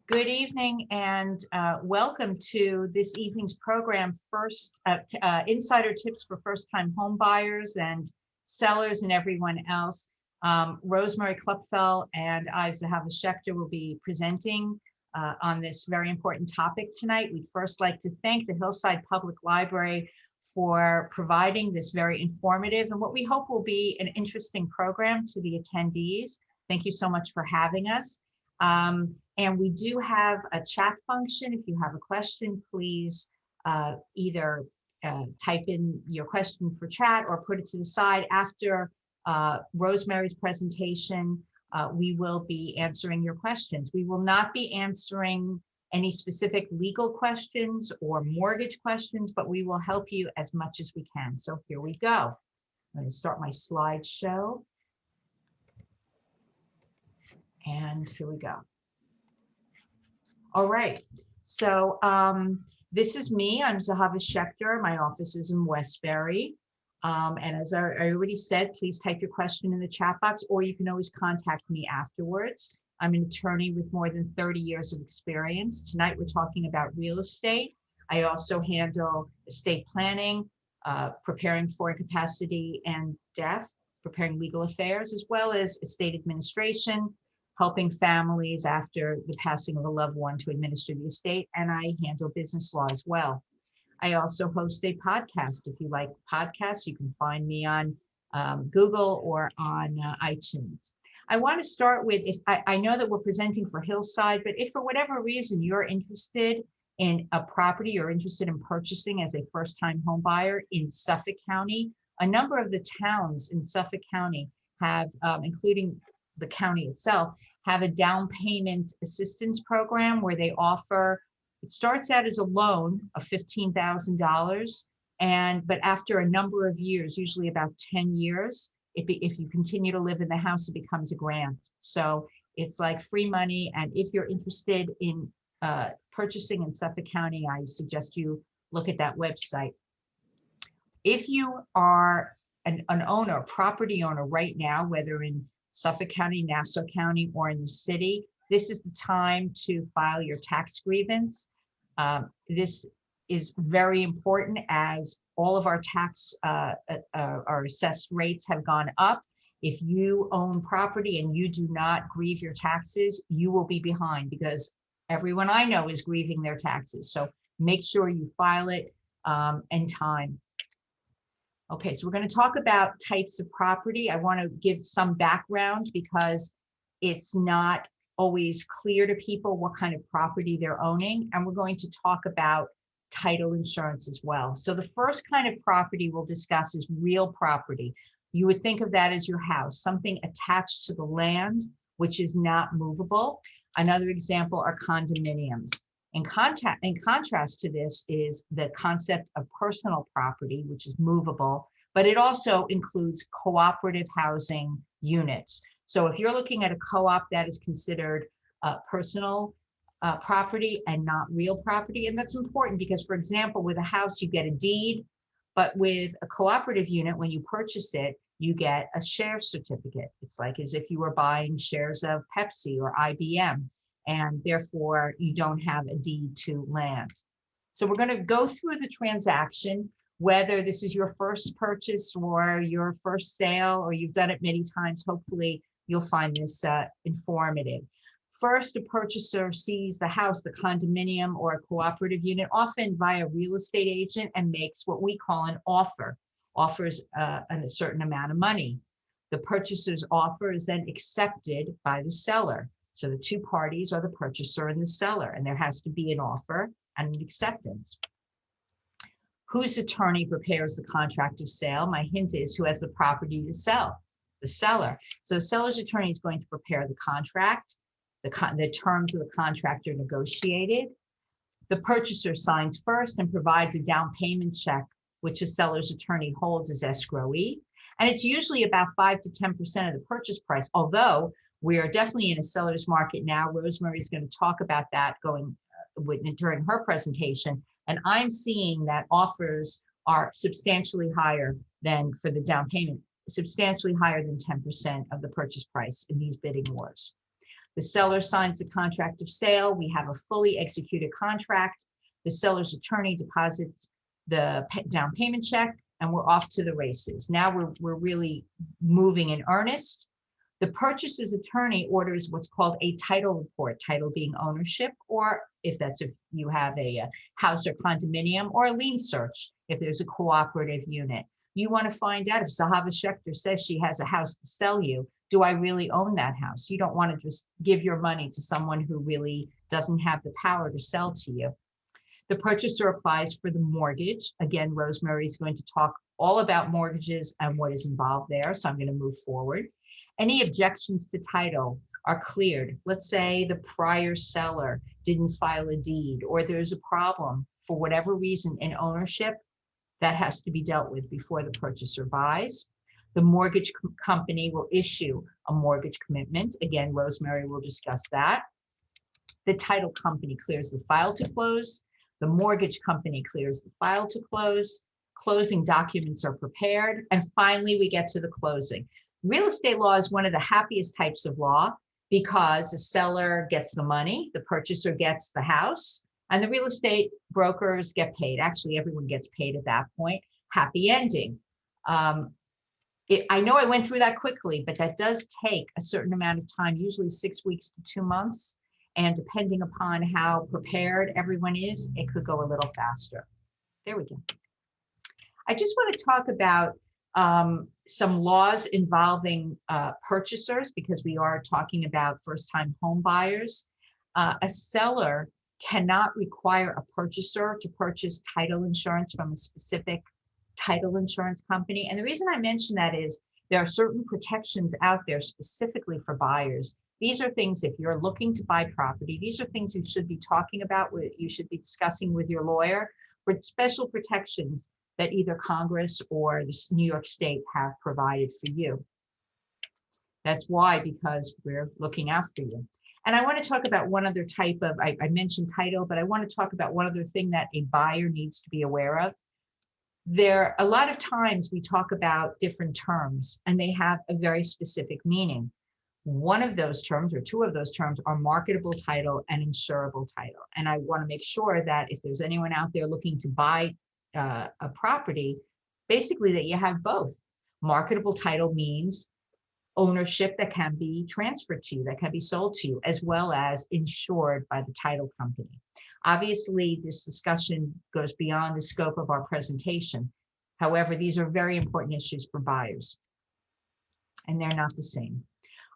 Good evening and welcome to this evening's program, Insider Tips for First-Time Home Buyers and Sellers and everyone else. Rosemary Klepfel and I, Zahava Schechter, will be presenting on this very important topic tonight. We'd first like to thank the Hillside Public Library for providing this very informative and what we hope will be an interesting program to the attendees. Thank you so much for having us. And we do have a chat function. If you have a question, please either type in your question for chat or put it to the side. After Rosemary's presentation, we will be answering your questions. We will not be answering any specific legal questions or mortgage questions, but we will help you as much as we can. So here we go. I'm going to start my slideshow. And here we go. All right, so this is me. I'm Zahava Schechter. My office is in Westbury. And as I already said, please type your question in the chat box, or you can always contact me afterwards. I'm an attorney with more than 30 years of experience. Tonight, we're talking about real estate. I also handle estate planning, preparing for incapacity and death, preparing legal affairs, as well as estate administration, helping families after the passing of a loved one to administer the estate, and I handle business law as well. I also host a podcast. If you like podcasts, you can find me on Google or on iTunes. I want to start with, I know that we're presenting for Hillside, but if for whatever reason you're interested in a property or interested in purchasing as a first-time home buyer in Suffolk County, a number of the towns in Suffolk County have, including the county itself, have a down payment assistance program where they offer, it starts out as a loan of $15,000, but after a number of years, usually about 10 years, if you continue to live in the house, it becomes a grant. So it's like free money. And if you're interested in purchasing in Suffolk County, I suggest you look at that website. If you are an owner, property owner right now, whether in Suffolk County, Nassau County, or in the city, this is the time to file your tax grievance. This is very important as all of our tax, our assessed rates have gone up. If you own property and you do not grieve your taxes, you will be behind because everyone I know is grieving their taxes. So make sure you file it in time. Okay, so we're going to talk about types of property. I want to give some background because it's not always clear to people what kind of property they're owning. And we're going to talk about title insurance as well. So the first kind of property we'll discuss is real property. You would think of that as your house, something attached to the land, which is not movable. Another example are condominiums. In contrast to this is the concept of personal property, which is movable, but it also includes cooperative housing units. So if you're looking at a co-op, that is considered personal property and not real property. And that's important because, for example, with a house, you get a deed, but with a cooperative unit, when you purchase it, you get a share certificate. It's like as if you were buying shares of Pepsi or IBM. And therefore you don't have a deed to land. So we're going to go through the transaction, whether this is your first purchase or your first sale, or you've done it many times. Hopefully you'll find this informative. First, a purchaser sees the house, the condominium, or a cooperative unit, often via a real estate agent, and makes what we call an offer, offers a certain amount of money. The purchaser's offer is then accepted by the seller. So the two parties are the purchaser and the seller, and there has to be an offer and an acceptance. Whose attorney prepares the contract of sale? My hint is who has the property to sell, the seller. So seller's attorney is going to prepare the contract. The terms of the contract are negotiated. The purchaser signs first and provides a down payment check, which a seller's attorney holds as escrowee. And it's usually about 5 to 10% of the purchase price, although we are definitely in a seller's market now. Rosemary is going to talk about that during her presentation. And I'm seeing that offers are substantially higher than for the down payment. substantially higher than 10% of the purchase price in these bidding wars. The seller signs the contract of sale. We have a fully executed contract. The seller's attorney deposits the down payment check, and we're off to the races. Now we're really moving in earnest. The purchaser's attorney orders what's called a title report, title being ownership, or if you have a house or condominium, or a lien search if there's a cooperative unit. You want to find out if Zahava Schechter says she has a house to sell you, do I really own that house? You don't want to just give your money to someone who really doesn't have the power to sell to you. The purchaser applies for the mortgage. Again, Rosemary is going to talk all about mortgages and what is involved there, so I'm going to move forward. Any objections to title are cleared. Let's say the prior seller didn't file a deed, or there's a problem for whatever reason in ownership. That has to be dealt with before the purchaser buys. The mortgage company will issue a mortgage commitment. Again, Rosemary will discuss that. The title company clears the file to close. The mortgage company clears the file to close. Closing documents are prepared. And finally, we get to the closing. Real estate law is one of the happiest types of law because the seller gets the money, the purchaser gets the house, and the real estate brokers get paid. Actually, everyone gets paid at that point. Happy ending. I know I went through that quickly, but that does take a certain amount of time, usually 6 weeks to 2 months. And depending upon how prepared everyone is, it could go a little faster. There we go. I just want to talk about some laws involving purchasers, because we are talking about first-time home buyers. A seller cannot require a purchaser to purchase title insurance from a specific title insurance company. And the reason I mention that is there are certain protections out there specifically for buyers. These are things, if you're looking to buy property, these are things you should be talking about, you should be discussing with your lawyer, for special protections that either Congress or the New York State have provided for you. That's why, because we're looking out for you. And I want to talk about one other type of, I mentioned title, but I want to talk about one other thing that a buyer needs to be aware of. A lot of times we talk about different terms and they have a very specific meaning. One of those terms, or two of those terms, are marketable title and insurable title. And I want to make sure that if there's anyone out there looking to buy a property, basically that you have both. Marketable title means ownership that can be transferred to you, that can be sold to you, as well as insured by the title company. Obviously, this discussion goes beyond the scope of our presentation. However, these are very important issues for buyers, and they're not the same.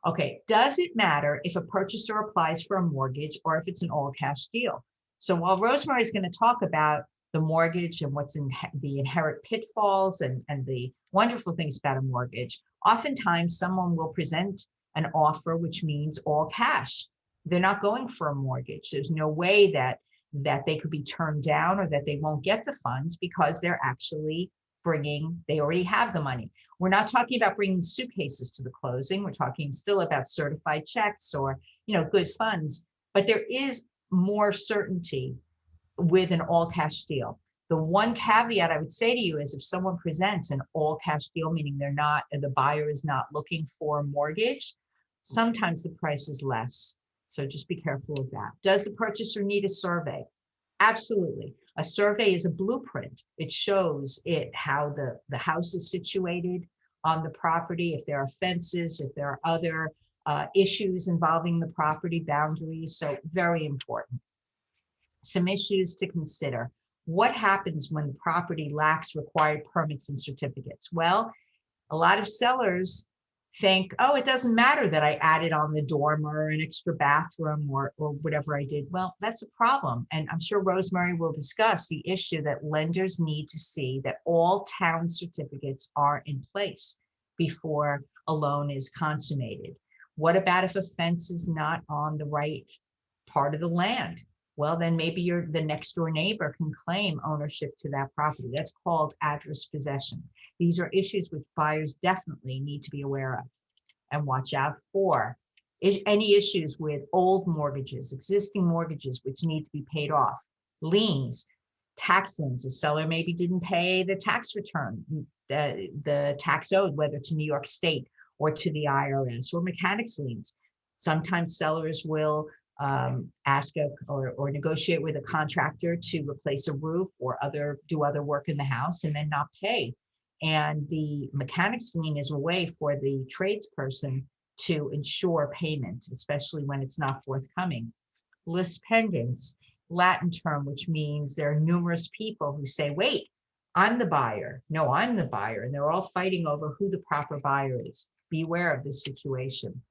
Okay, does it matter if a purchaser applies for a mortgage or if it's an all-cash deal? So while Rosemary is going to talk about the mortgage and what's in the inherent pitfalls and the wonderful things about a mortgage, oftentimes someone will present an offer which means all cash. They're not going for a mortgage. There's no way that they could be turned down or that they won't get the funds because they're actually they already have the money. We're not talking about bringing suitcases to the closing. We're talking still about certified checks or, good funds, but there is more certainty with an all cash deal. The one caveat I would say to you is if someone presents an all cash deal, meaning the buyer is not looking for a mortgage, sometimes the price is less. So just be careful of that. Does the purchaser need a survey? Absolutely. A survey is a blueprint. It shows how the house is situated on the property, if there are fences, if there are other issues involving the property boundaries. So very important. Some issues to consider. What happens when the property lacks required permits and certificates? Well, a lot of sellers think, oh, it doesn't matter that I added on the dormer or an extra bathroom or whatever I did. Well, that's a problem. And I'm sure Rosemary will discuss the issue that lenders need to see that all town certificates are in place before a loan is consummated. What about if a fence is not on the right part of the land? Well, then maybe the next door neighbor can claim ownership to that property. That's called adverse possession. These are issues which buyers definitely need to be aware of and watch out for. Any issues with old mortgages, existing mortgages which need to be paid off, liens, Tax liens, the seller maybe didn't pay the tax return, the tax owed, whether to New York State or to the IRS, or mechanics liens. Sometimes sellers will ask or negotiate with a contractor to replace a roof or do other work in the house and then not pay. And the mechanics lien is a way for the tradesperson to ensure payment, especially when it's not forthcoming. Lis pendens, Latin term, which means there are numerous people who say, wait, I'm the buyer. No, I'm the buyer. And they're all fighting over who the proper buyer is. Beware of this situation.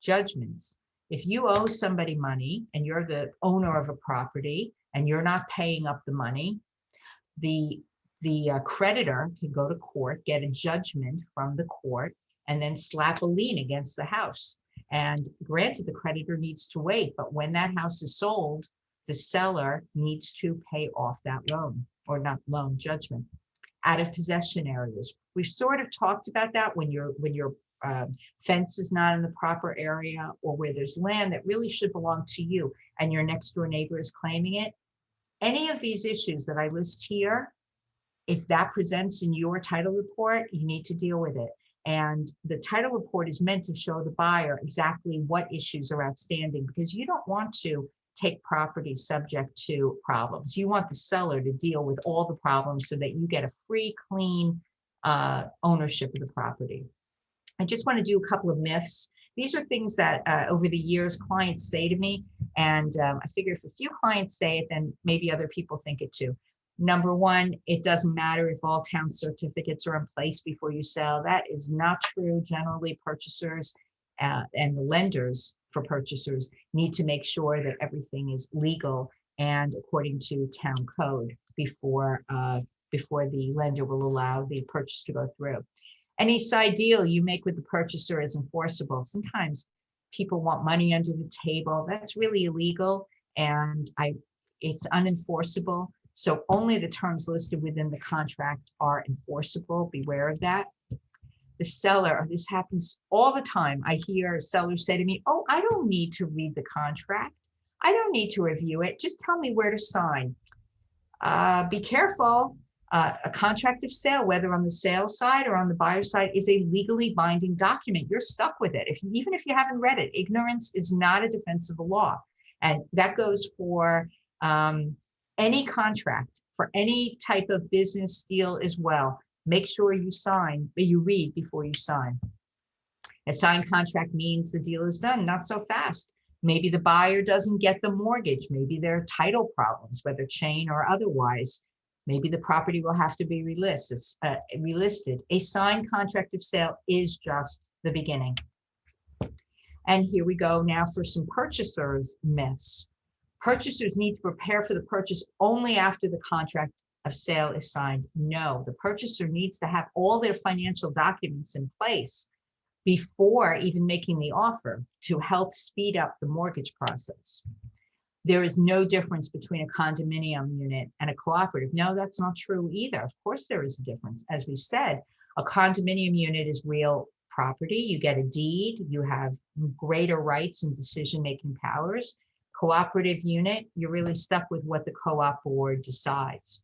Judgments. If you owe somebody money and you're the owner of a property and you're not paying up the money, the creditor can go to court, get a judgment from the court, and then slap a lien against the house. And granted, the creditor needs to wait, but when that house is sold, the seller needs to pay off that loan, or not loan, judgment. Out of possession areas. We've sort of talked about that when your fence is not in the proper area, or where there's land that really should belong to you and your next door neighbor is claiming it. Any of these issues that I list here, if that presents in your title report, you need to deal with it. And the title report is meant to show the buyer exactly what issues are outstanding, because you don't want to take property subject to problems. You want the seller to deal with all the problems so that you get a free, clean ownership of the property. I just want to do a couple of myths. These are things that over the years clients say to me, and I figure if a few clients say it, then maybe other people think it too. Number one, it doesn't matter if all town certificates are in place before you sell. That is not true. Generally, purchasers and the lenders for purchasers need to make sure that everything is legal and according to town code before the lender will allow the purchase to go through. Any side deal you make with the purchaser is enforceable. Sometimes people want money under the table. That's really illegal, and it's unenforceable. So only the terms listed within the contract are enforceable. Beware of that. The seller, this happens all the time. I hear sellers say to me, oh, I don't need to read the contract. I don't need to review it. Just tell me where to sign. Be careful. A contract of sale, whether on the sales side or on the buyer side, is a legally binding document. You're stuck with it. Even if you haven't read it, ignorance is not a defense of the law. And that goes for any contract, for any type of business deal as well. Make sure you sign, but you read before you sign. A signed contract means the deal is done, not so fast. Maybe the buyer doesn't get the mortgage. Maybe there are title problems, whether chain or otherwise. Maybe the property will have to be relisted. A signed contract of sale is just the beginning. And here we go now for some purchasers' myths. Purchasers need to prepare for the purchase only after the contract of sale is signed. No, the purchaser needs to have all their financial documents in place before even making the offer to help speed up the mortgage process. There is no difference between a condominium unit and a cooperative. No, that's not true either. Of course, there is a difference. As we've said, a condominium unit is real property. You get a deed, you have greater rights and decision-making powers. Cooperative unit, you're really stuck with what the co-op board decides.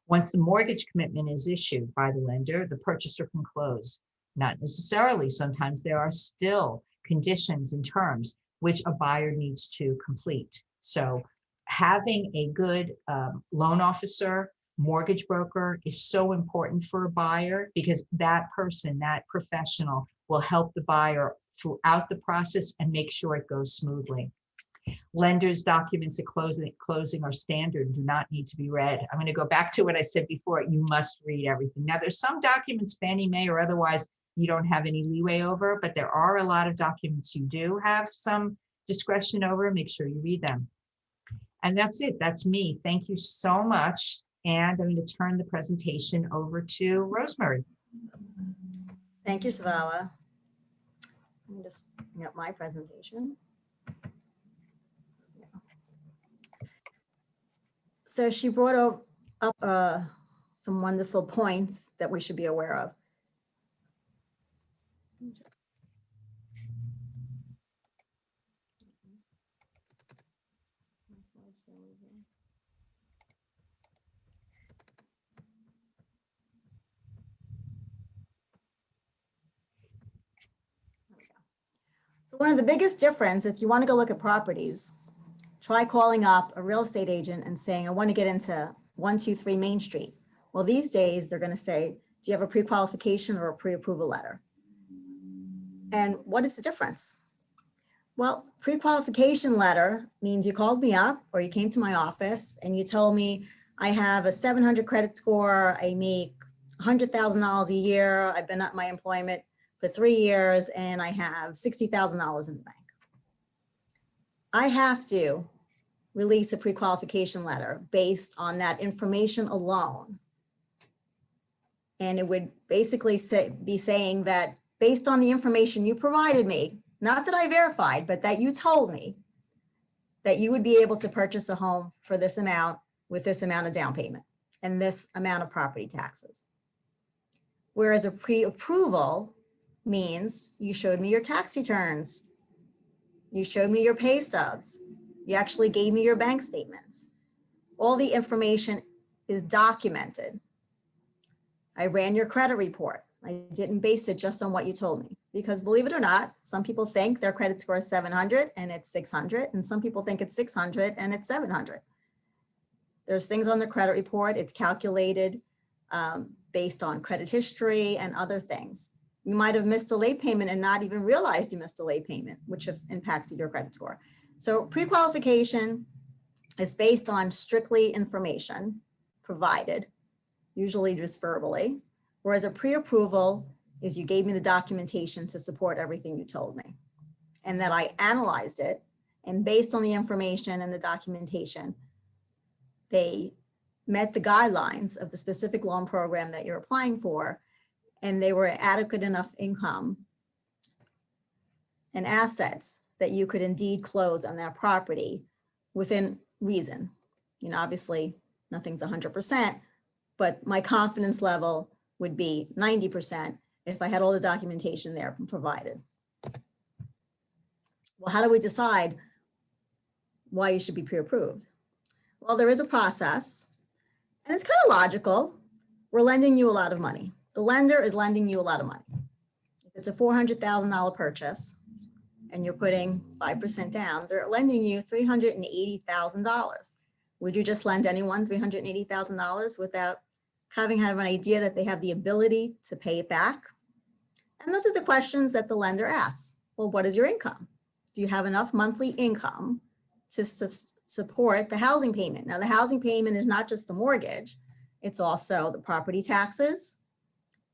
Once the mortgage commitment is issued by the lender, the purchaser can close. Not necessarily. Sometimes there are still conditions and terms which a buyer needs to complete. So having a good loan officer, mortgage broker is so important for a buyer, because that person, that professional, will help the buyer throughout the process and make sure it goes smoothly. Lenders' documents at closing are standard and do not need to be read. I'm going to go back to what I said before. You must read everything. Now, there's some documents, Fannie Mae or otherwise, you don't have any leeway over, but there are a lot of documents you do have some discretion over. Make sure you read them. And that's it. That's me. Thank you so much. And I'm going to turn the presentation over to Rosemary. Thank you, Savala. Let me just bring up my presentation. So she brought up some wonderful points that we should be aware of. One of the biggest difference, if you want to go look at properties, try calling up a real estate agent and saying, I want to get into 123 Main Street. Well, these days they're going to say, do you have a pre-qualification or a pre-approval letter? And what is the difference? Well, pre-qualification letter means you called me up or you came to my office and you told me I have a 700 credit score, I make $100,000 a year, I've been at my employment for 3 years, and I have $60,000 in the bank. I have to release a pre-qualification letter based on that information alone. And it would basically be saying that based on the information you provided me, not that I verified, but that you told me that you would be able to purchase a home for this amount with this amount of down payment and this amount of property taxes. Whereas a pre-approval means you showed me your tax returns, you showed me your pay stubs, you actually gave me your bank statements. All the information is documented. I ran your credit report. I didn't base it just on what you told me, because believe it or not, some people think their credit score is 700 and it's 600, and some people think it's 600 and it's 700. There's things on the credit report. It's calculated based on credit history and other things. You might have missed a late payment and not even realized you missed a late payment, which have impacted your credit score. So pre-qualification is based on strictly information provided, usually just verbally, whereas a pre-approval is you gave me the documentation to support everything you told me, and that I analyzed it, and based on the information and the documentation, they met the guidelines of the specific loan program that you're applying for, and they were adequate enough income and assets that you could indeed close on that property within reason. You know, obviously nothing's 100%, but my confidence level would be 90% if I had all the documentation there provided. Well, how do we decide why you should be pre-approved? Well, there is a process, and it's kind of logical. We're lending you a lot of money. The lender is lending you a lot of money. If it's a $400,000 purchase and you're putting 5% down, they're lending you $380,000. Would you just lend anyone $380,000 without having an idea that they have the ability to pay it back? And those are the questions that the lender asks. Well, what is your income? Do you have enough monthly income to support the housing payment? Now, the housing payment is not just the mortgage, it's also the property taxes,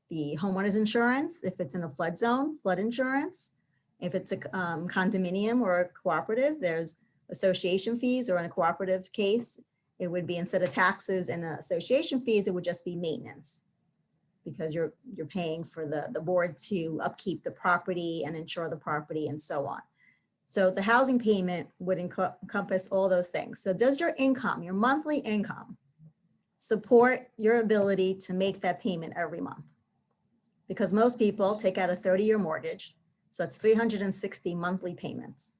the homeowner's insurance, if it's in a flood zone, flood insurance. If it's a condominium or a cooperative, there's association fees, or in a cooperative case, it would be, instead of taxes and association fees, it would just be maintenance, because you're paying for the board to upkeep the property and insure the property and so on. So the housing payment would encompass all those things. So does your income, your monthly income, support your ability to make that payment every month? Because most people take out a 30-year mortgage, so it's 360 monthly payments.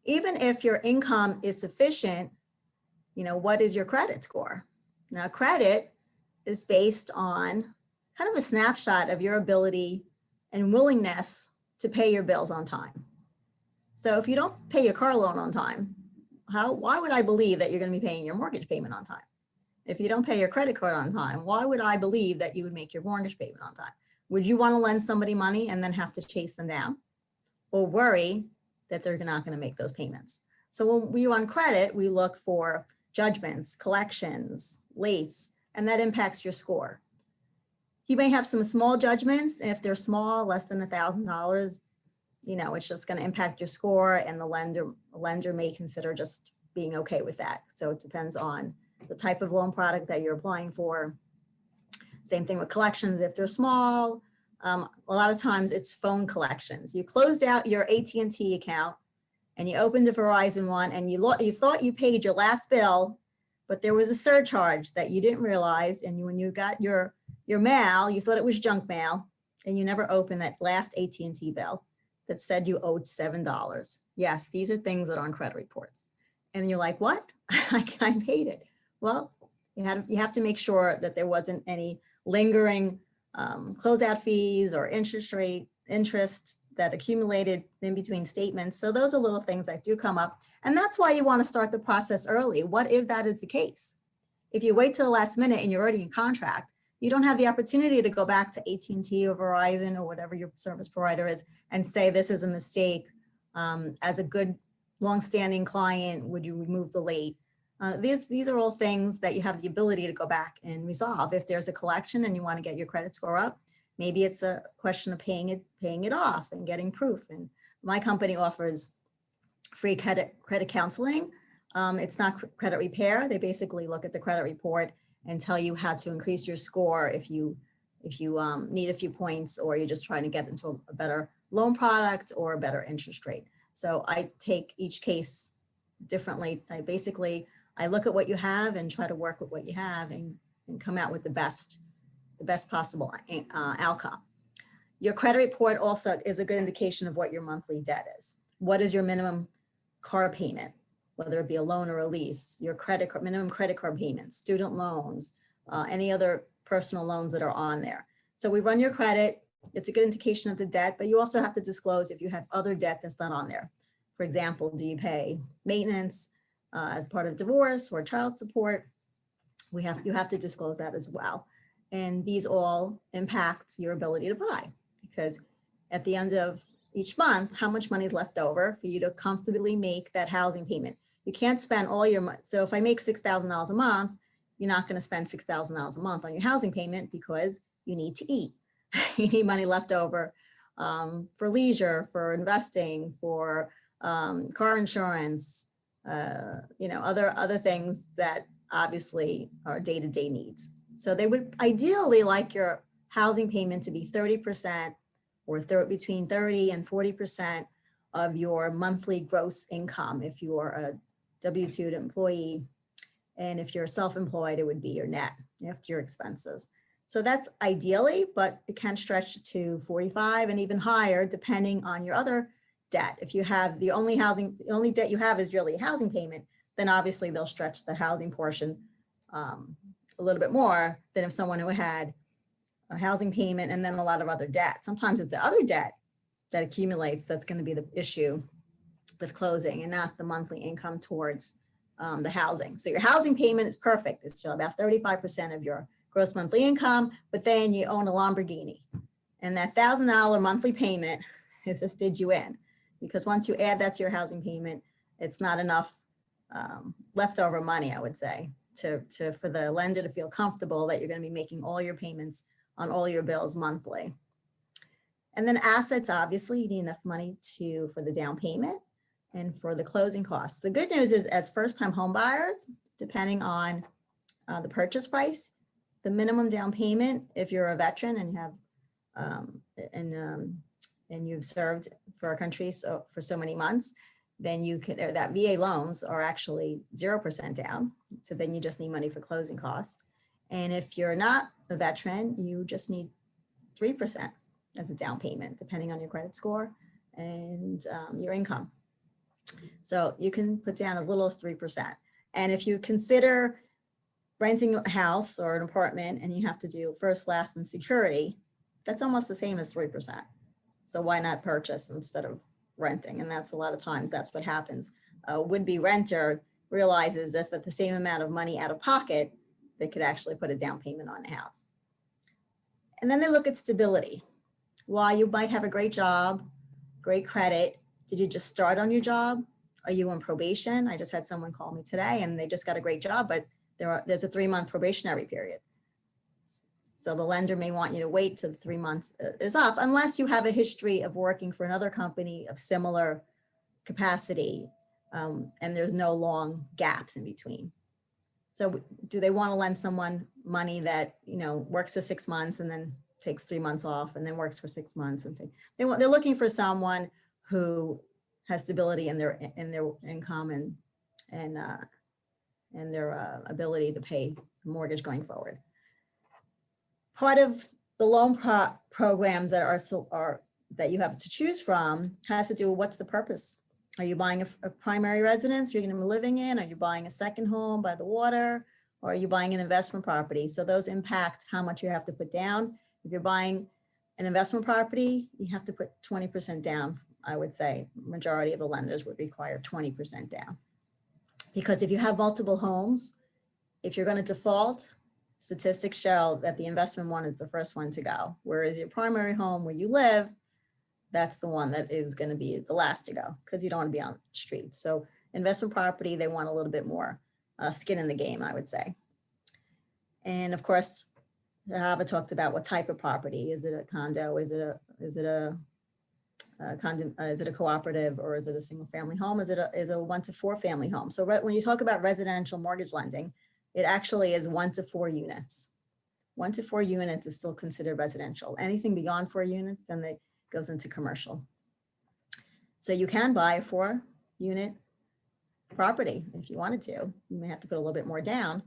Even if your income is sufficient, you know, what is your credit score? Now, credit is based on kind of a snapshot of your ability and willingness to pay your bills on time. So if you don't pay your car loan on time, why would I believe that you're going to be paying your mortgage payment on time? If you don't pay your credit card on time, why would I believe that you would make your mortgage payment on time? Would you want to lend somebody money and then have to chase them down, or worry that they're not going to make those payments? So when we run credit, we look for judgments, collections, lates, and that impacts your score. You may have some small judgments. If they're small, less than $1,000, you know, it's just going to impact your score, and the lender may consider just being okay with that. So it depends on the type of loan product that you're applying for. Same thing with collections. If they're small, a lot of times it's phone collections. You closed out your AT&T account and you opened a Verizon one, and you thought you paid your last bill, but there was a surcharge that you didn't realize. And when you got your mail, you thought it was junk mail, and you never opened that last AT&T bill that said you owed $7. Yes, these are things that are on credit reports. And you're like, what? I paid it. Well, you have to make sure that there wasn't any lingering closeout fees or interest that accumulated in between statements. So those are little things that do come up. And that's why you want to start the process early. What if that is the case? If you wait till the last minute and you're already in contract, you don't have the opportunity to go back to AT&T or Verizon or whatever your service provider is and say, this is a mistake. As a good longstanding client, would you remove the late? These are all things that you have the ability to go back and resolve. If there's a collection and you want to get your credit score up, maybe it's a question of paying it off and getting proof. And my company offers free credit counseling. It's not credit repair. They basically look at the credit report and tell you how to increase your score if you need a few points, or you're just trying to get into a better loan product or a better interest rate. So I take each case differently. I look at what you have and try to work with what you have and come out with the best possible outcome. Your credit report also is a good indication of what your monthly debt is. What is your minimum car payment, whether it be a loan or a lease, your minimum credit card payments, student loans, any other personal loans that are on there. So we run your credit. It's a good indication of the debt, but you also have to disclose if you have other debt that's not on there. For example, do you pay maintenance as part of divorce or child support? You have to disclose that as well. And these all impact your ability to buy, because at the end of each month, how much money is left over for you to comfortably make that housing payment? You can't spend all your money. So if I make $6,000 a month, you're not going to spend $6,000 a month on your housing payment because you need to eat. You need money left over for leisure, for investing, for car insurance, other things that obviously are day-to-day needs. So they would ideally like your housing payment to be 30% or between 30 and 40% of your monthly gross income if you're a W-2 employee. And if you're self-employed, it would be your net after your expenses. So that's ideally, but it can stretch to 45 and even higher depending on your other debt. If you have the only debt you have is really a housing payment, then obviously they'll stretch the housing portion a little bit more than if someone who had a housing payment and then a lot of other debt. Sometimes it's the other debt that accumulates that's going to be the issue with closing, and not the monthly income towards the housing. So your housing payment is perfect. It's about 35% of your gross monthly income, but then you own a Lamborghini. And that $1,000 monthly payment is just did you in, because once you add that to your housing payment, it's not enough leftover money, I would say, for the lender to feel comfortable that you're going to be making all your payments on all your bills monthly. And then assets, obviously, you need enough money for the down payment and for the closing costs. The good news is, as first-time home buyers, depending on the purchase price, the minimum down payment, if you're a veteran and you have and you've served for our country for so many months, then that VA loans are actually 0% down. So then you just need money for closing costs. And if you're not a veteran, you just need 3% as a down payment, depending on your credit score and your income. So you can put down as little as 3%. And if you consider renting a house or an apartment and you have to do first, last, and security, that's almost the same as 3%. So why not purchase instead of renting? And that's a lot of times that's what happens. A would-be renter realizes if at the same amount of money out of pocket, they could actually put a down payment on a house. And then they look at stability. While you might have a great job, great credit, did you just start on your job? Are you on probation? I just had someone call me today and they just got a great job, but there's a 3-month probationary period. So the lender may want you to wait till the 3 months is up, unless you have a history of working for another company of similar capacity, and there's no long gaps in between. So do they want to lend someone money that, works for 6 months and then takes 3 months off and then works for 6 months? And they're looking for someone who has stability in their income and their ability to pay the mortgage going forward. Part of the loan programs that that you have to choose from has to do with what's the purpose. Are you buying a primary residence you're going to be living in? Are you buying a second home by the water? Or are you buying an investment property? So those impact how much you have to put down. If you're buying An investment property, you have to put 20% down. I would say majority of the lenders would require 20% down. Because if you have multiple homes, if you're going to default, statistics show that the investment one is the first one to go. Whereas your primary home where you live, that's the one that is going to be the last to go because you don't want to be on the street. So investment property, they want a little bit more skin in the game, I would say. And of course, Hava talked about what type of property. Is it a condo? Is it a cooperative, or is it a single family home? Is it a 1 to 4 family home? So when you talk about residential mortgage lending, it actually is 1 to 4 units. 1 to 4 units is still considered residential. Anything beyond 4 units, then it goes into commercial. So you can buy a 4-unit property if you wanted to. You may have to put a little bit more down,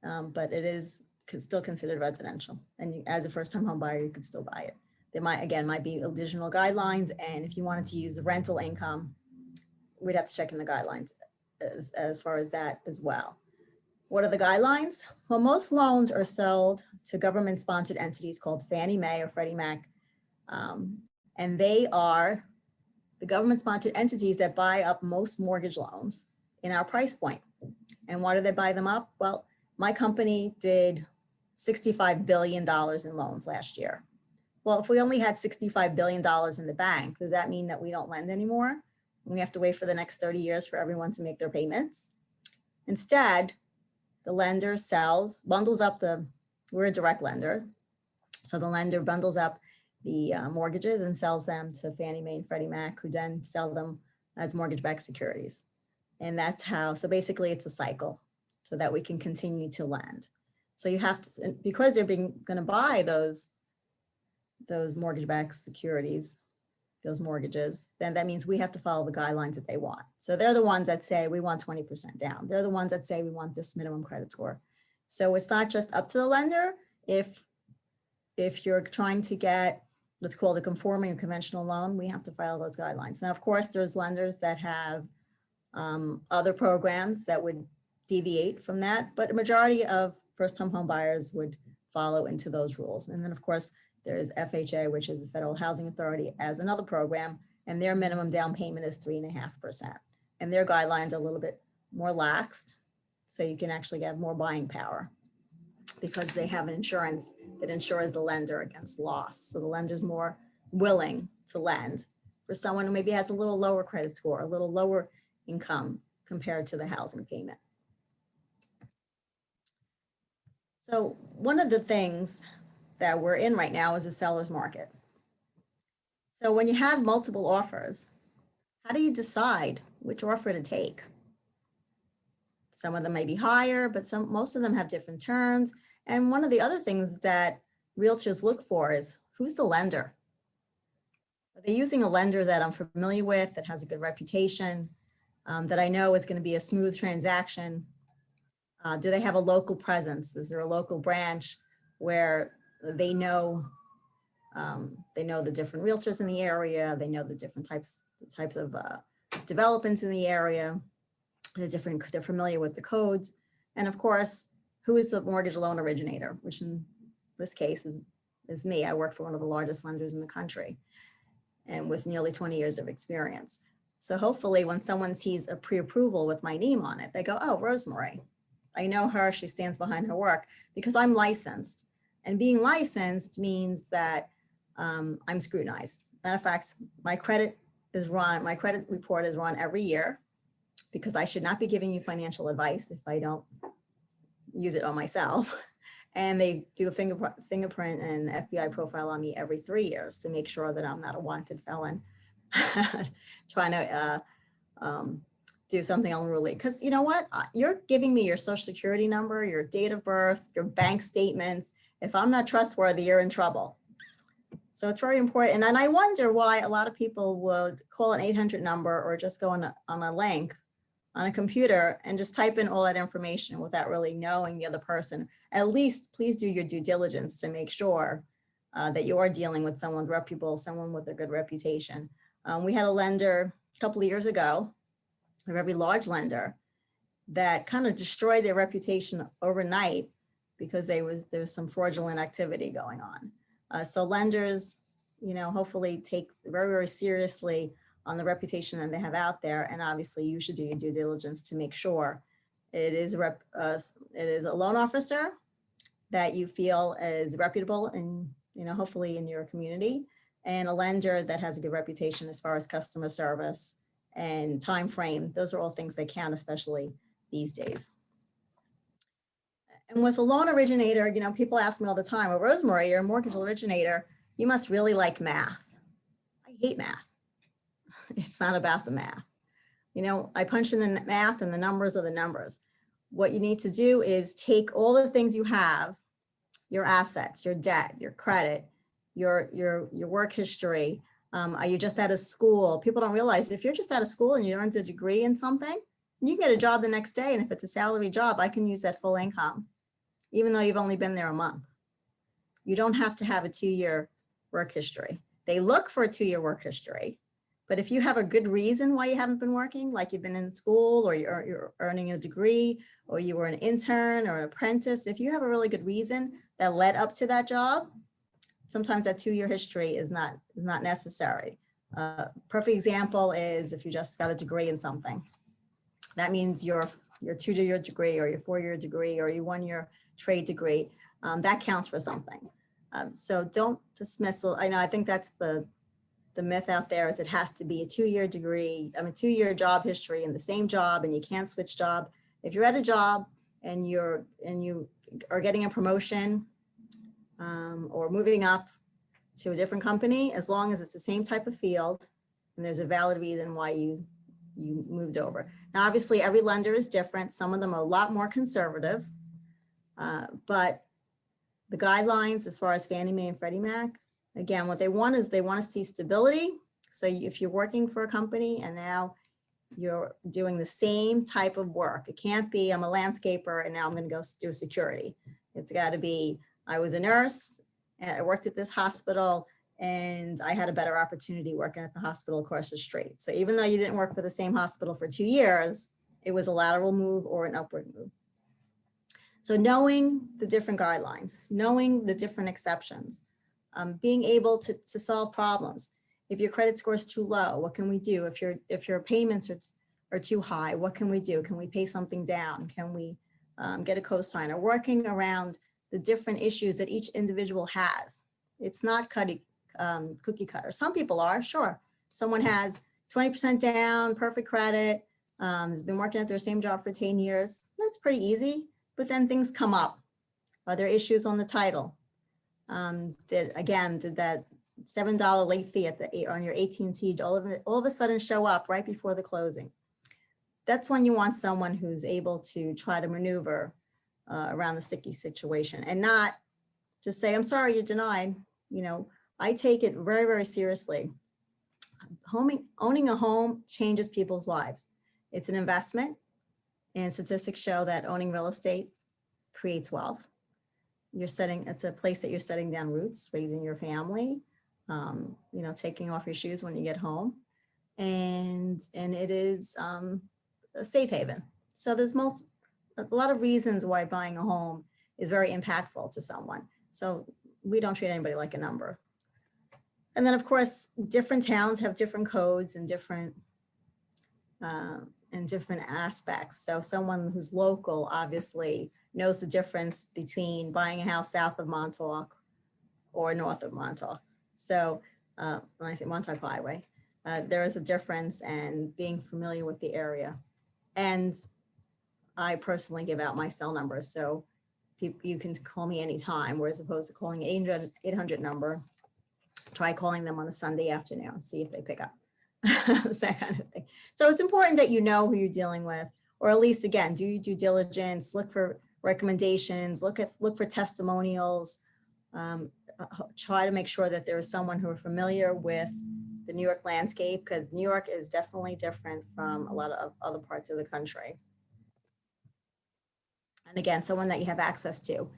but it is still considered residential. And as a first-time home buyer, you could still buy it. There might be additional guidelines, and if you wanted to use the rental income, we'd have to check in the guidelines as far as that as well. What are the guidelines? Well, most loans are sold to government-sponsored entities called Fannie Mae or Freddie Mac, and they are the government-sponsored entities that buy up most mortgage loans in our price point. And why do they buy them up? Well, my company did $65 billion in loans last year. Well, if we only had $65 billion in the bank, does that mean that we don't lend anymore? We have to wait for the next 30 years for everyone to make their payments? Instead, the lender bundles up we're a direct lender. So the lender bundles up the mortgages and sells them to Fannie Mae and Freddie Mac, who then sell them as mortgage-backed securities. And that's how, so basically it's a cycle so that we can continue to lend. So you have to, because they're going to buy those mortgage-backed securities, those mortgages, then that means we have to follow the guidelines that they want. So they're the ones that say we want 20% down. They're the ones that say we want this minimum credit score. So it's not just up to the lender. If you're trying to get, let's call it a conforming or conventional loan, we have to follow those guidelines. Now, of course, there's lenders that have other programs that would deviate from that, but a majority of first-time home buyers would follow into those rules. And then, of course, there's FHA, which is the Federal Housing Authority, as another program, and their minimum down payment is 3.5%. And their guidelines are a little bit more laxed, so you can actually have more buying power because they have an insurance that insures the lender against loss. So the lender's more willing to lend for someone who maybe has a little lower credit score, a little lower income compared to the housing payment. So one of the things that we're in right now is a seller's market. So when you have multiple offers, how do you decide which offer to take? Some of them may be higher, but most of them have different terms. And one of the other things that realtors look for is who's the lender? Are they using a lender that I'm familiar with, that has a good reputation, that I know is going to be a smooth transaction? Do they have a local presence? Is there a local branch where they know the different realtors in the area, they know the different types of developments in the area, they're familiar with the codes, and of course, who is the mortgage loan originator, which in this case is me. I work for one of the largest lenders in the country, and with nearly 20 years of experience. So hopefully, when someone sees a pre-approval with my name on it, they go, "Oh, Rosemary, I know her. She stands behind her work," because I'm licensed. And being licensed means that I'm scrutinized. Matter of fact, my credit report is run every year because I should not be giving you financial advice if I don't use it on myself. And they do a fingerprint and FBI profile on me every 3 years to make sure that I'm not a wanted felon trying to do something unruly. Because you know what? You're giving me your social security number, your date of birth, your bank statements. If I'm not trustworthy, you're in trouble. So it's very important. And I wonder why a lot of people would call an 800 number or just go on a link on a computer and just type in all that information without really knowing the other person. At least please do your due diligence to make sure that you are dealing with someone reputable, someone with a good reputation. We had a lender a couple of years ago, a very large lender, that kind of destroyed their reputation overnight because there was some fraudulent activity going on. So lenders, hopefully take very, very seriously on the reputation that they have out there. And obviously you should do your due diligence to make sure it is a loan officer that you feel is reputable and, hopefully in your community, and a lender that has a good reputation as far as customer service and time frame. Those are all things that count, especially these days. And with a loan originator, people ask me all the time, well, Rosemary, you're a mortgage originator, you must really like math. I hate math. It's not about the math. I punch in the math and the numbers are the numbers. What you need to do is take all the things you have, your assets, your debt, your credit, your work history. Are you just out of school? People don't realize if you're just out of school and you earned a degree in something, you can get a job the next day. And if it's a salary job, I can use that full income, even though you've only been there a month. You don't have to have a 2-year work history. They look for a 2-year work history, but if you have a good reason why you haven't been working, like you've been in school or you're earning a degree or you were an intern or an apprentice, if you have a really good reason that led up to that job, sometimes that 2-year history is not necessary. Perfect example is if you just got a degree in something. That means your 2-year degree or your 4-year degree or your 1-year trade degree, that counts for something. So don't dismiss. I think that's the myth out there is it has to be a 2-year degree, 2-year job history in the same job and you can't switch job. If you're at a job and you are getting a promotion or moving up to a different company, as long as it's the same type of field and there's a valid reason why you moved over. Now, obviously every lender is different. Some of them are a lot more conservative, but the guidelines as far as Fannie Mae and Freddie Mac, again, what they want is they want to see stability. So if you're working for a company and now you're doing the same type of work, it can't be I'm a landscaper and now I'm going to go do security. It's got to be I was a nurse and I worked at this hospital and I had a better opportunity working at the hospital across the street. So even though you didn't work for the same hospital for 2 years, it was a lateral move or an upward move. So knowing the different guidelines, knowing the different exceptions, being able to solve problems. If your credit score is too low, what can we do? If your payments are too high, what can we do? Can we pay something down? Can we get a cosigner? Working around the different issues that each individual has. It's not cookie cutter. Some people are, sure. Someone has 20% down, perfect credit, has been working at their same job for 10 years. That's pretty easy, but then things come up. Are there issues on the title? Did that $7 late fee on your AT&T all of a sudden show up right before the closing? That's when you want someone who's able to try to maneuver around the sticky situation and not just say, I'm sorry, you're denied. I take it very, very seriously. Owning a home changes people's lives. It's an investment, and statistics show that owning real estate creates wealth. It's a place that you're setting down roots, raising your family, taking off your shoes when you get home. And it is a safe haven. So there's a lot of reasons why buying a home is very impactful to someone. So we don't treat anybody like a number. And then of course, different towns have different codes and different aspects. So someone who's local obviously knows the difference between buying a house south of Montauk or north of Montauk. So when I say Montauk Highway, there is a difference, and being familiar with the area. And I personally give out my cell number, so you can call me anytime, whereas opposed to calling 800 number, try calling them on a Sunday afternoon, see if they pick up. That kind of thing. So it's important that you know who you're dealing with, or at least, again, do your due diligence, look for recommendations, look for testimonials, try to make sure that there is someone who are familiar with the New York landscape, because New York is definitely different from a lot of other parts of the country. And again, someone that you have access to.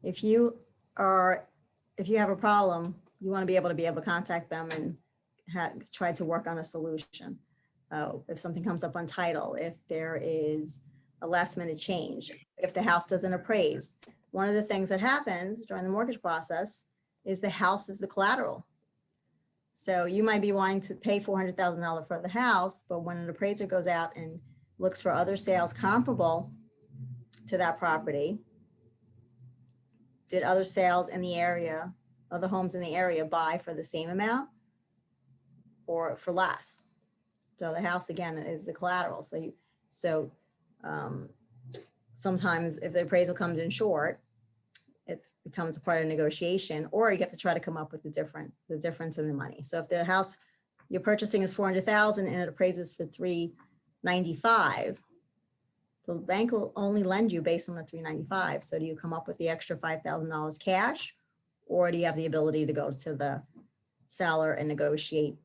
If you have a problem, you want to be able to contact them and try to work on a solution. If something comes up on title, if there is a last minute change, if the house doesn't appraise. One of the things that happens during the mortgage process is the house is the collateral. So you might be wanting to pay $400,000 for the house, but when an appraiser goes out and looks for other sales comparable to that property, did other sales in the area, other homes in the area buy for the same amount or for less? So the house again is the collateral. Sometimes if the appraisal comes in short, it becomes a part of negotiation, or you have to try to come up with the difference in the money. So if the house you're purchasing is 400,000 and it appraises for 395, the bank will only lend you based on the 395. So do you come up with the extra $5,000 cash, or do you have the ability to go to the seller and negotiate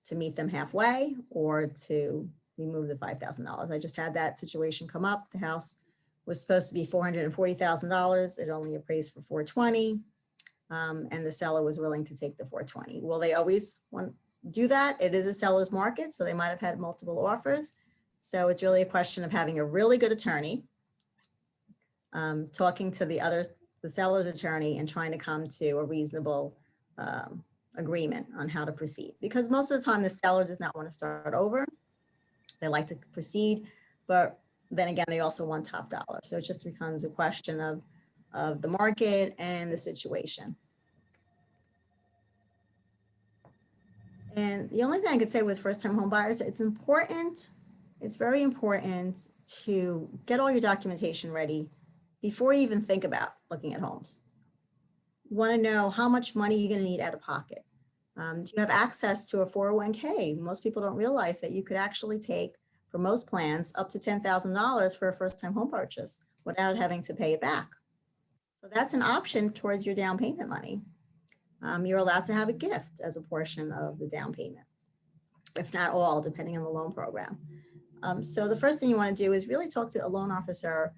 to meet them halfway, or to remove the $5,000? I just had that situation come up. The house was supposed to be $440,000. It only appraised for 420, and the seller was willing to take the 420. Will they always want to do that? It is a seller's market, so they might have had multiple offers. So it's really a question of having a really good attorney, talking to the seller's attorney, and trying to come to a reasonable agreement on how to proceed. Because most of the time the seller does not want to start over. They like to proceed, but then again, they also want top dollar. So it just becomes a question of the market and the situation. And the only thing I could say with first-time home buyers, it's very important to get all your documentation ready before you even think about looking at homes. You want to know how much money you're going to need out of pocket. Do you have access to a 401k? Most people don't realize that you could actually take, for most plans, up to $10,000 for a first-time home purchase without having to pay it back. So that's an option towards your down payment money. You're allowed to have a gift as a portion of the down payment, if not all, depending on the loan program. So the first thing you want to do is really talk to a loan officer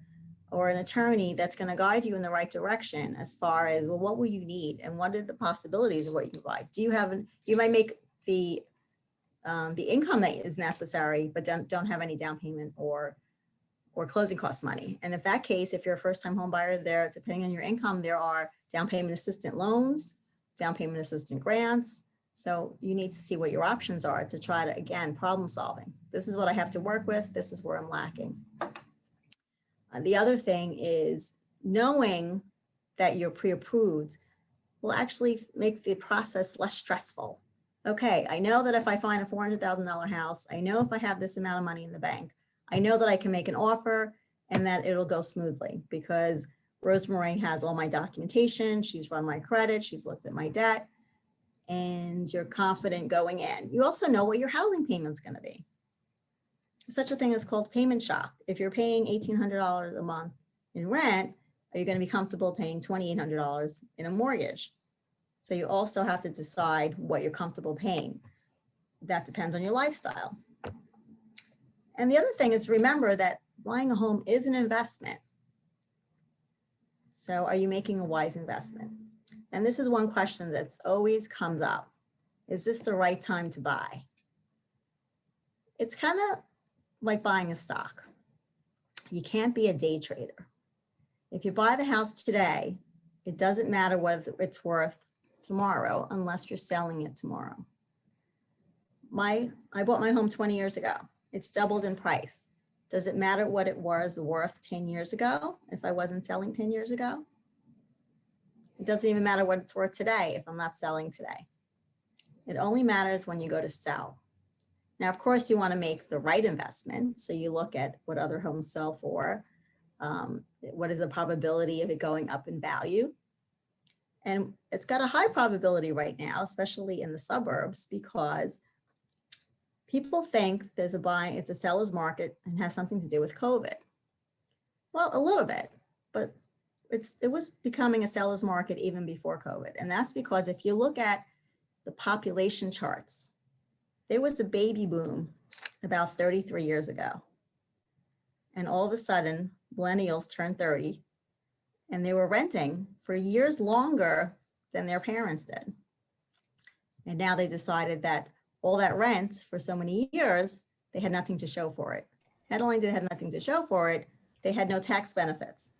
or an attorney that's going to guide you in the right direction as far as, well, what will you need and what are the possibilities of what you can buy? You might make the income that is necessary, but don't have any down payment or closing cost money. And if that case, if you're a first-time home buyer, there, depending on your income, there are down payment assistant loans, down payment assistant grants. So you need to see what your options are to try to, again, problem solving. This is what I have to work with. This is where I'm lacking. The other thing is knowing that you're pre-approved will actually make the process less stressful. Okay, I know that if I find a $400,000 house, I know if I have this amount of money in the bank, I know that I can make an offer and that it'll go smoothly because Rosemary has all my documentation. She's run my credit. She's looked at my debt, and you're confident going in. You also know what your housing payment's going to be. Such a thing is called payment shock. If you're paying $1,800 a month in rent, are you going to be comfortable paying $2,800 in a mortgage? So you also have to decide what you're comfortable paying. That depends on your lifestyle. And the other thing is, remember that buying a home is an investment. So are you making a wise investment? And this is one question that's always comes up. Is this the right time to buy? It's kind of like buying a stock. You can't be a day trader. If you buy the house today, it doesn't matter what it's worth tomorrow unless you're selling it tomorrow. I bought my home 20 years ago. It's doubled in price. Does it matter what it was worth 10 years ago if I wasn't selling 10 years ago? It doesn't even matter what it's worth today if I'm not selling today. It only matters when you go to sell. Now, of course, you want to make the right investment. So you look at what other homes sell for. What is the probability of it going up in value? And it's got a high probability right now, especially in the suburbs, because people think it's a seller's market and has something to do with COVID. Well, a little bit, but it was becoming a seller's market even before COVID. And that's because if you look at the population charts, there was a baby boom about 33 years ago. And all of a sudden, millennials turned 30 and they were renting for years longer than their parents did. And now they decided that all that rent for so many years, they had nothing to show for it. Not only did they have nothing to show for it, they had no tax benefits.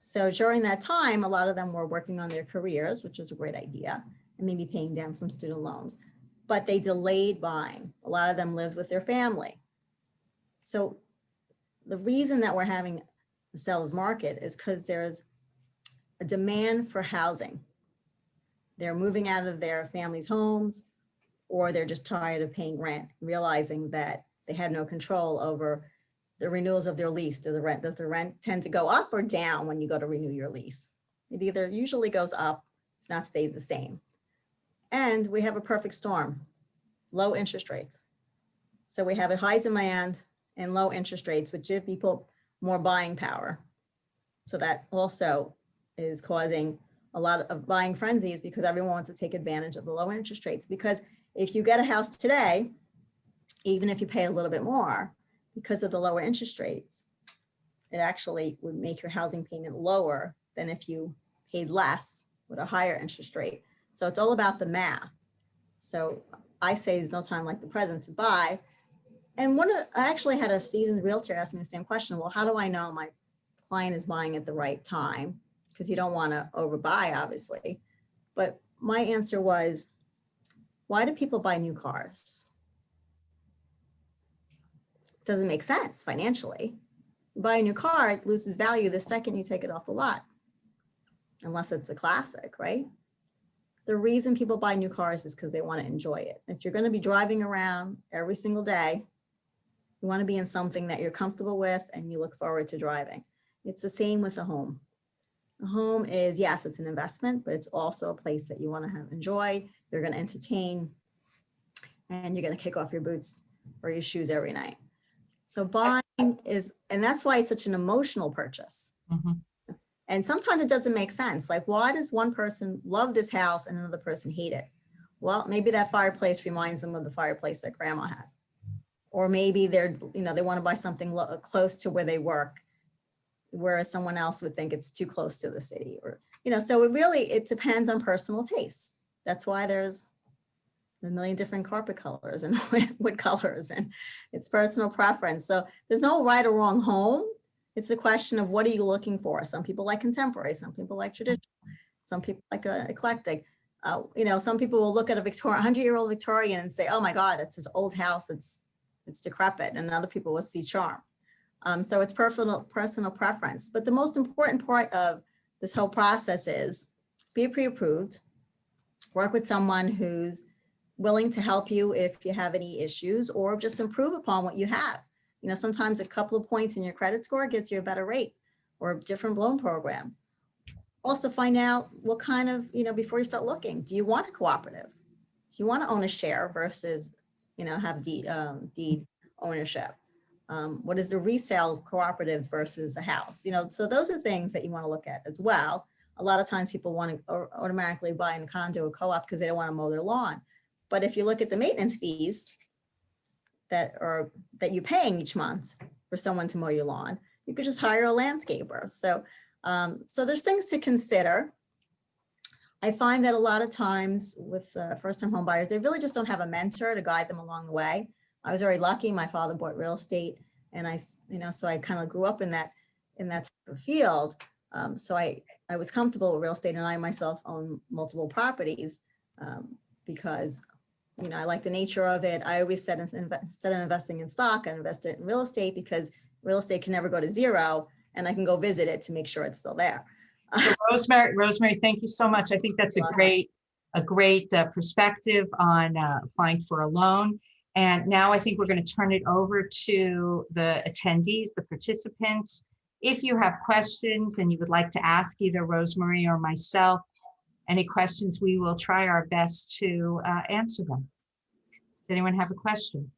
So during that time, a lot of them were working on their careers, which was a great idea, and maybe paying down some student loans, but they delayed buying. A lot of them lived with their family. So the reason that we're having a seller's market is because there's a demand for housing. They're moving out of their family's homes, or they're just tired of paying rent, realizing that they had no control over the renewals of their lease. Does the rent tend to go up or down when you go to renew your lease? It either usually goes up, if not stays the same. And we have a perfect storm, low interest rates. So we have a high demand and low interest rates, which give people more buying power. So that also is causing a lot of buying frenzies because everyone wants to take advantage of the low interest rates. Because if you get a house today, even if you pay a little bit more, because of the lower interest rates, it actually would make your housing payment lower than if you paid less with a higher interest rate. So it's all about the math. So I say there's no time like the present to buy. And I actually had a seasoned realtor ask me the same question. Well, how do I know my client is buying at the right time? Because you don't want to overbuy, obviously. But my answer was, why do people buy new cars? It doesn't make sense financially. You buy a new car, it loses value the second you take it off the lot, unless it's a classic, right? The reason people buy new cars is because they want to enjoy it. If you're going to be driving around every single day, you want to be in something that you're comfortable with and you look forward to driving. It's the same with a home. A home is, yes, it's an investment, but it's also a place that you want to enjoy. You're going to entertain, and you're going to kick off your boots or your shoes every night. So buying is, and that's why it's such an emotional purchase. Mhm. And sometimes it doesn't make sense. Like, why does one person love this house and another person hate it? Well, maybe that fireplace reminds them of the fireplace that grandma had. Or maybe they want to buy something close to where they work, whereas someone else would think it's too close to the city. Or, so it depends on personal tastes. That's why there's a million different carpet colors and wood colors, and it's personal preference. So there's no right or wrong home. It's a question of what are you looking for? Some people like contemporary, some people like traditional, some people like eclectic. Some people will look at a 100-year-old Victorian and say, oh my God, that's his old house. It's decrepit. And other people will see charm. So it's personal preference. But the most important part of this whole process is be pre-approved, work with someone who's willing to help you if you have any issues, or just improve upon what you have. Sometimes a couple of points in your credit score gets you a better rate or a different loan program. Also find out what kind of, before you start looking, do you want a cooperative? Do you want to own a share versus, have deed ownership? What is the resale cooperative versus a house? So those are things that you want to look at as well. A lot of times people want to automatically buy a condo or co-op because they don't want to mow their lawn. But if you look at the maintenance fees that you're paying each month for someone to mow your lawn, you could just hire a landscaper. So there's things to consider. I find that a lot of times with first-time home buyers, they really just don't have a mentor to guide them along the way. I was very lucky. My father bought real estate, and so I kind of grew up in that type of field. So I was comfortable with real estate, and I myself own multiple properties because I like the nature of it. I always said instead of investing in stock, I invest in real estate because real estate can never go to zero, and I can go visit it to make sure it's still there. So Rosemary, thank you so much. I think that's a great perspective on applying for a loan. And now I think we're going to turn it over to the attendees, the participants. If you have questions and you would like to ask either Rosemary or myself any questions, we will try our best to answer them. Does anyone have a question?